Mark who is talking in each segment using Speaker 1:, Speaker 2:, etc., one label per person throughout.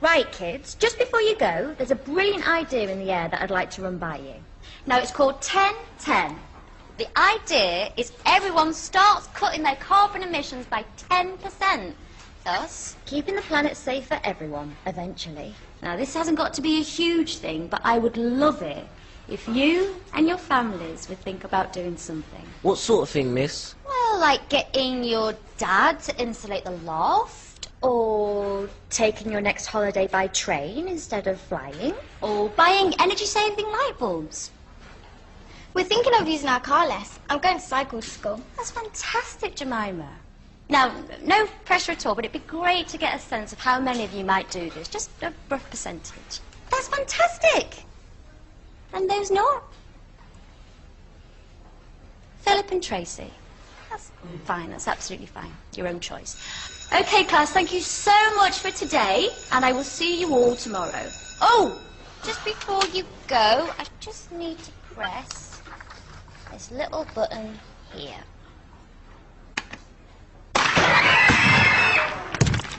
Speaker 1: Right, kids, just before you go, there's a brilliant idea in the air that I'd like to run by you. Now, it's called 10-10. The idea is everyone starts cutting their carbon emissions by 10%, thus keeping the planet safe for everyone, eventually. Now, this hasn't got to be a huge thing, but I would love it if you and your families would think about doing something.
Speaker 2: What sort of thing, miss?
Speaker 1: Well, like getting your dad to insulate the loft, or taking your next holiday by train instead of flying, or buying energy-saving light bulbs.
Speaker 3: We're thinking of using our car less. I'm going to cycle to school.
Speaker 1: That's fantastic, Jemima. Now, no pressure at all, but it'd be great to get a sense of how many of you might do this, just a rough percentage. That's fantastic! And those not? Philip and Tracy. That's fine, that's absolutely fine. Your own choice. Okay, class, thank you so much for today, and I will see you all tomorrow. Oh, just before you go, I just need to press this little button here.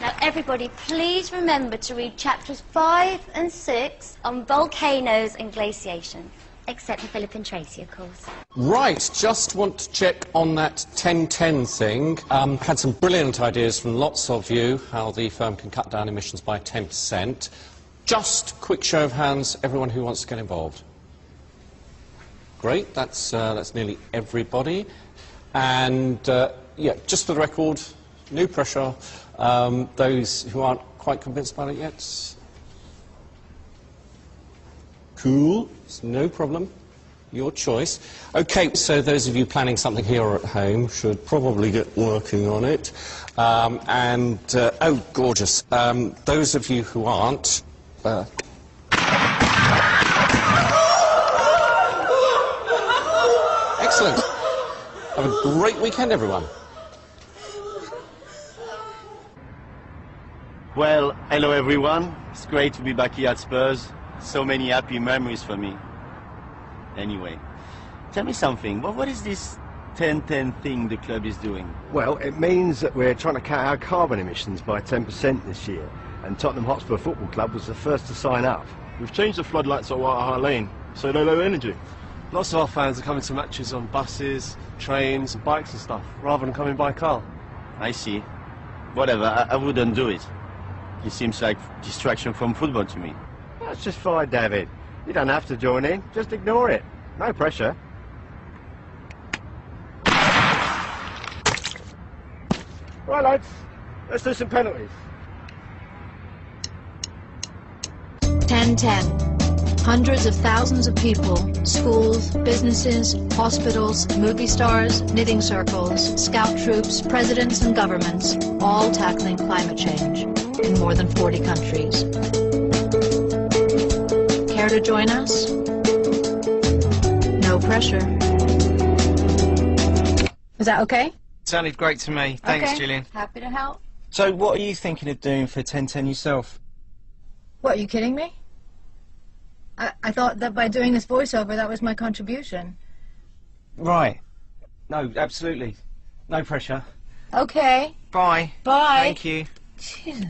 Speaker 1: Now, everybody, please remember to read chapters 5 and 6 on volcanoes and glaciation. Except for Philip and Tracy, of course.
Speaker 4: Right, just want to check on that 10-10 thing. Had some brilliant ideas from lots of you, how the firm can cut down emissions by 10%. Just quick show of hands, everyone who wants to get involved. Great, that's nearly everybody. And, yeah, just for the record, no pressure. Those who aren't quite convinced about it yet. Cool, it's no problem. Your choice. Okay, so those of you planning something here or at home should probably get working on it. Oh, gorgeous. Those of you who aren't... Excellent. Have a great weekend, everyone.
Speaker 5: Well, hello everyone. It's great to be back here at Spurs. So many happy memories for me. Anyway, tell me something. What is this 10-10 thing the club is doing?
Speaker 6: Well, it means that we're trying to cut our carbon emissions by 10% this year, and Tottenham Hotspur Football Club was the first to sign up.
Speaker 7: We've changed the floodlights at White Hart Lane, so they're low energy. Lots of our fans are coming to matches on buses, trains, and bikes and stuff, rather than coming by car.
Speaker 5: I see. Whatever, I wouldn't do it. It seems like distraction from football to me.
Speaker 6: That's just fine, David. You don't have to join in, just ignore it. No pressure. Right, lads, let's do some penalties.
Speaker 8: 10-10. Hundreds of thousands of people, schools, businesses, hospitals, movie stars, knitting circles, scout troops, presidents and governments, all tackling climate change in more than 40 countries. Care to join us? No pressure. Is that okay?
Speaker 9: Sounded great to me. Thanks,
Speaker 8: okay.
Speaker 9: Gillian.
Speaker 8: Happy to help.
Speaker 9: So what are you thinking of doing for 10-10 yourself?
Speaker 8: What, are you kidding me? I thought that by doing this voiceover, that was my contribution.
Speaker 9: Right. No, absolutely. No pressure.
Speaker 8: Okay.
Speaker 9: Bye.
Speaker 8: Bye.
Speaker 9: Thank you.
Speaker 8: Jesus.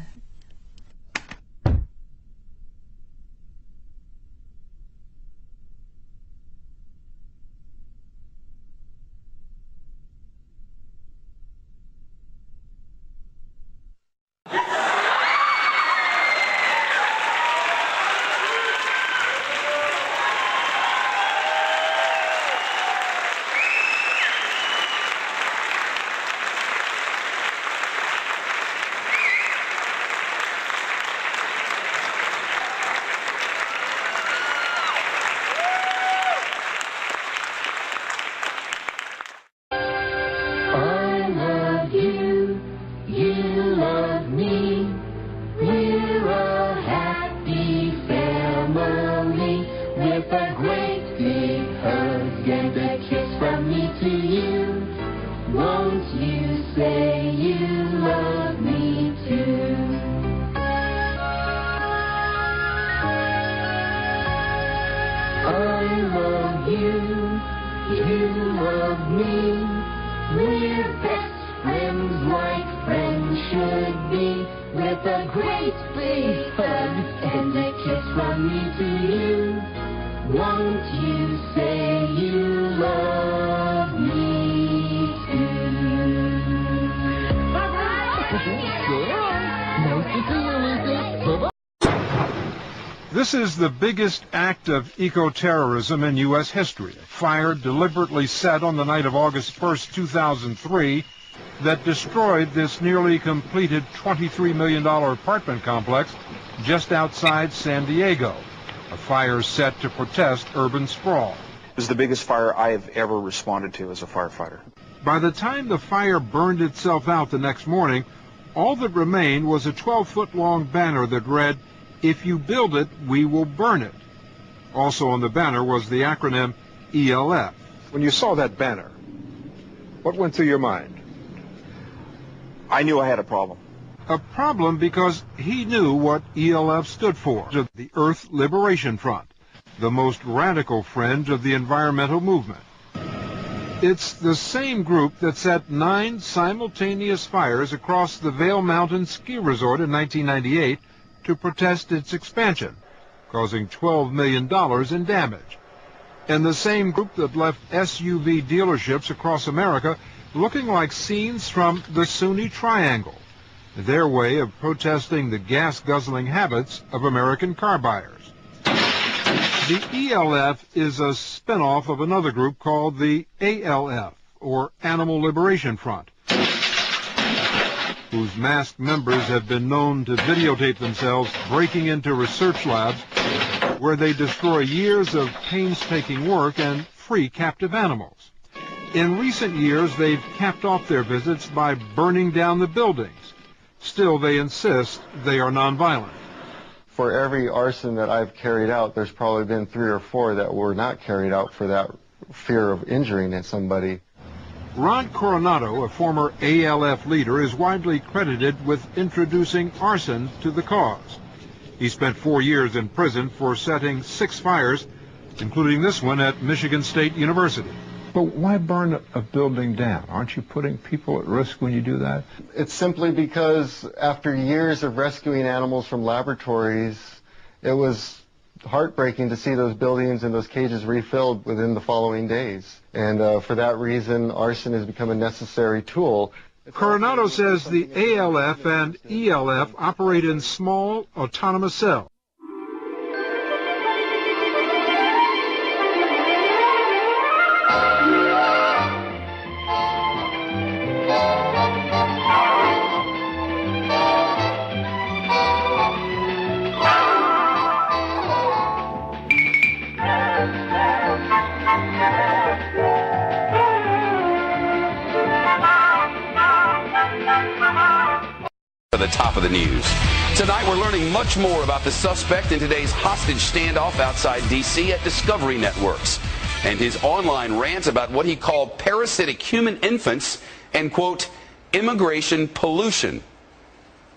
Speaker 2: you love me. We're best friends like friends should be, with a great big hug and a kiss from me to you. Won't you say you love me too? Bye-bye. Nice to see you, Lucy. Bye-bye.
Speaker 10: This is the biggest act of eco-terrorism in U.S. history. A fire deliberately set on the night of August 1st, 2003, that destroyed this nearly completed $23 million apartment complex just outside San Diego. A fire set to protest urban sprawl.
Speaker 11: It was the biggest fire I have ever responded to as a firefighter.
Speaker 10: By the time the fire burned itself out the next morning, all that remained was a 12-foot-long banner that read, "If you build it, we will burn it." Also on the banner was the acronym ELF. When you saw that banner, what went through your mind?
Speaker 11: I knew I had a problem.
Speaker 10: A problem because he knew what ELF stood for. The Earth Liberation Front, the most radical fringe of the environmental movement. It's the same group that set 9 simultaneous fires across the Vail Mountain ski resort in 1998 to protest its expansion, causing $12 million in damage. And the same group that left SUV dealerships across America looking like scenes from the Sunni Triangle, their way of protesting the gas-guzzling habits of American car buyers. The ELF is a spin-off of another group called the ALF, or Animal Liberation Front, whose masked members have been known to videotape themselves breaking into research labs where they destroy years of painstaking work and free captive animals. In recent years, they've capped off their visits by burning down the buildings. Still, they insist they are nonviolent.
Speaker 12: For every arson that I've carried out, there's probably been 3 or 4 that were not carried out for that fear of injuring somebody.
Speaker 10: Ron Coronado, a former ALF leader, is widely credited with introducing arson to the cause. He spent 4 years in prison for setting 6 fires, including this one at Michigan State University.
Speaker 13: But why burn a building down? Aren't you putting people at risk when you do that?
Speaker 12: It's simply because after years of rescuing animals from laboratories, it was heartbreaking to see those buildings and those cages refilled within the following days. And for that reason, arson has become a necessary tool.
Speaker 10: Coronado says the ALF and ELF operate in small, autonomous cells.
Speaker 14: The top of the news. Tonight we're learning much more about the suspect in today's hostage standoff outside D.C. at Discovery Networks and his online rants about what he called parasitic human infants and, quote, immigration pollution.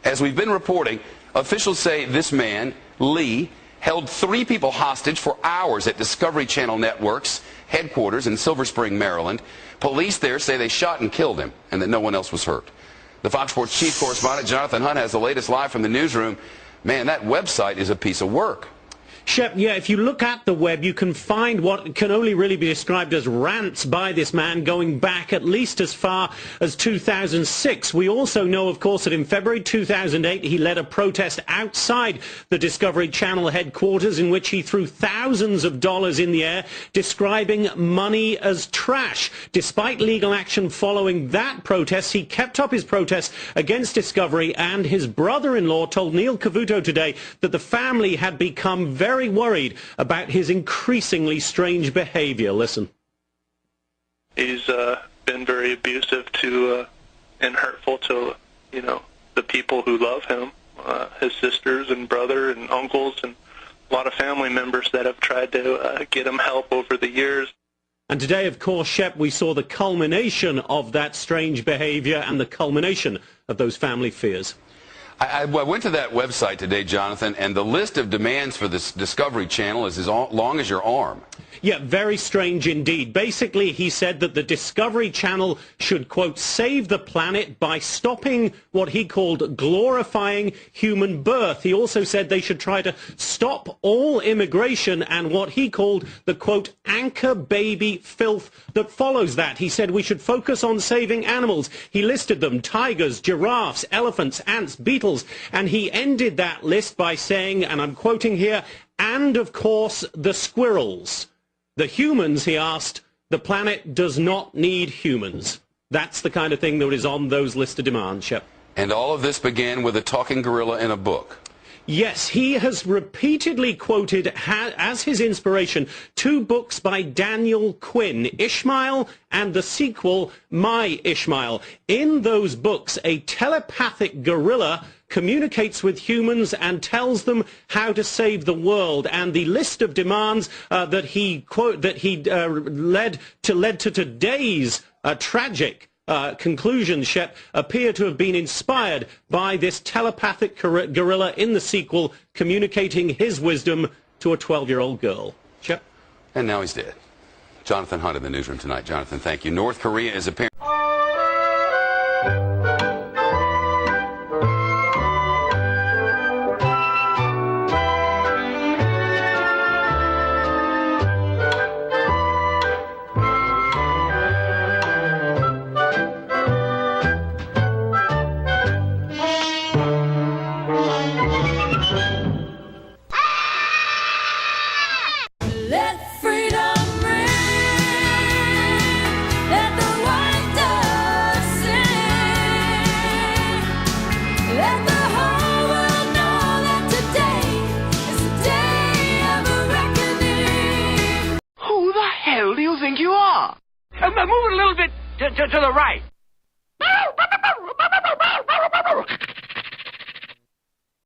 Speaker 14: As we've been reporting, officials say this man, Lee, held 3 people hostage for hours at Discovery Channel Networks headquarters in Silver Spring, Maryland. Police there say they shot and killed him and that no one else was hurt. The Fox Sports chief correspondent Jonathan Hunt has the latest live from the newsroom. Man, that website is a piece of work.
Speaker 15: Shep, yeah, if you look at the web, you can find what can only really be described as rants by this man going back at least as far as 2006. We also know, of course, that in February 2008, he led a protest outside the Discovery Channel headquarters in which he threw thousands of dollars in the air, describing money as trash. Despite legal action following that protest, he kept up his protest against Discovery, and his brother-in-law told Neil Cavuto today that the family had become very worried about his increasingly strange behavior. Listen.
Speaker 16: He's been very abusive to and hurtful to, you know, the people who love him, his sisters and brother and uncles and a lot of family members that have tried to get him help over the years.
Speaker 15: And today, of course, Shep, we saw the culmination of that strange behavior and the culmination of those family fears.
Speaker 14: I went to that website today, Jonathan, and the list of demands for this Discovery Channel is as long as your arm.
Speaker 15: Yeah, very strange indeed. Basically, he said that the Discovery Channel should, quote, save the planet by stopping what he called glorifying human birth. He also said they should try to stop all immigration and what he called the, quote, anchor baby filth that follows that. He said we should focus on saving animals. He listed them: tigers, giraffes, elephants, ants, beetles, and he ended that list by saying, and I'm quoting here, and of course the squirrels. The humans, he asked, the planet does not need humans. That's the kind of thing that is on those list of demands, Shep.
Speaker 14: And all of this began with a talking gorilla in a book.
Speaker 15: Yes, he has repeatedly quoted as his inspiration 2 books by Daniel Quinn, Ishmael and the sequel, My Ishmael. In those books, a telepathic gorilla communicates with humans and tells them how to save the world. And the list of demands that he led to today's tragic conclusions, Shep, appear to have been inspired by this telepathic gorilla in the sequel communicating his wisdom to a 12-year-old girl. Shep.
Speaker 14: And now he's dead. Jonathan Hunt in the newsroom tonight. Jonathan, thank you. North Korea is apparently...
Speaker 2: Move it a little bit to the right.